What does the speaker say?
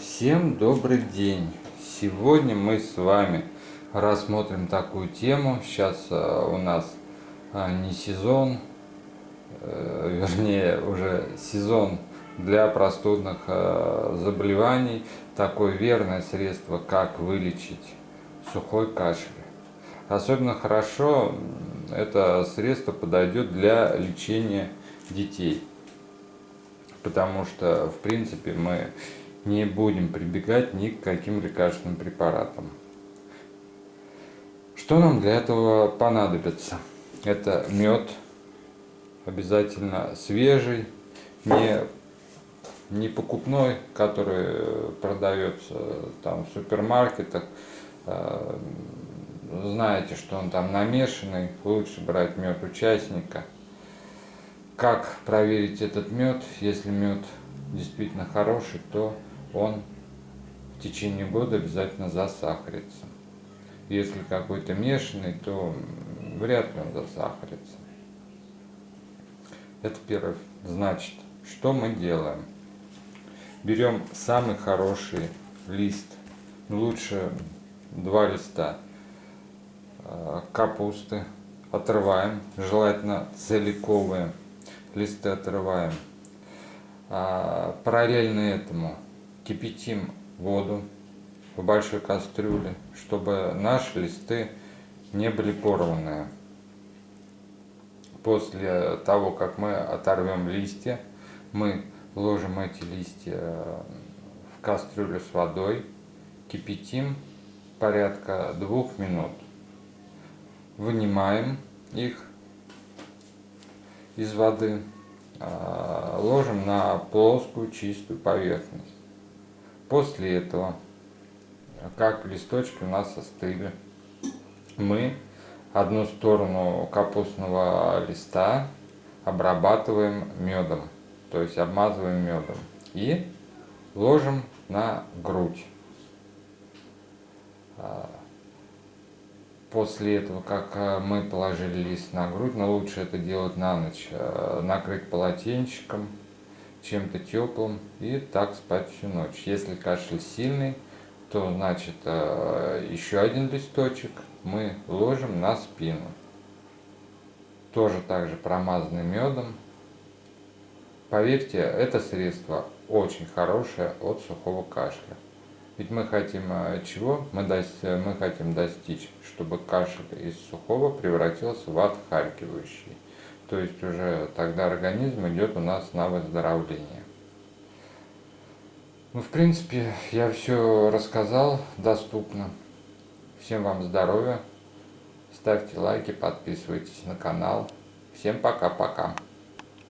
Всем добрый день! Сегодня мы с вами рассмотрим такую тему. Сейчас у нас не сезон, вернее уже сезон для простудных заболеваний. Такое верное средство, как вылечить сухой кашель. Особенно хорошо это средство подойдет для лечения детей, потому что в принципе мы не будем прибегать ни к каким лекарственным препаратам. Что нам для этого понадобится? Это мед, обязательно свежий, не покупной, который продается там в супермаркетах. Знаете, что он там намешанный, лучше брать мед участника. Как проверить этот мед? Если мед действительно хороший, то он в течение года обязательно засахарится. Если какой-то мешанный, то вряд ли он засахарится. Это первое. Значит, что мы делаем? Берем самый хороший лист, лучше 2 листа капусты, отрываем, желательно целиковые листы отрываем. Параллельно этому кипятим воду в большой кастрюле, чтобы наши листы не были порванные. После того, как мы оторвем листья, мы ложим эти листья в кастрюлю с водой, кипятим порядка 2 минут. Вынимаем их из воды, ложим на плоскую чистую поверхность. После этого, как листочки у нас остыли, мы одну сторону капустного листа обрабатываем медом, то есть обмазываем медом и ложим на грудь. После этого, как мы положили лист на грудь, но лучше это делать на ночь, накрыть полотенчиком, чем-то теплым и так спать всю ночь. Если кашель сильный, то значит еще один листочек мы ложим на спину. Тоже также промазанный медом. Поверьте, это средство очень хорошее от сухого кашля. Ведь мы хотим чего? Мы хотим достичь, чтобы кашель из сухого превратился в отхаркивающий. То есть уже тогда организм идет у нас на выздоровление. Ну, в принципе, я все рассказал доступно. Всем вам здоровья. Ставьте лайки, подписывайтесь на канал. Всем пока-пока.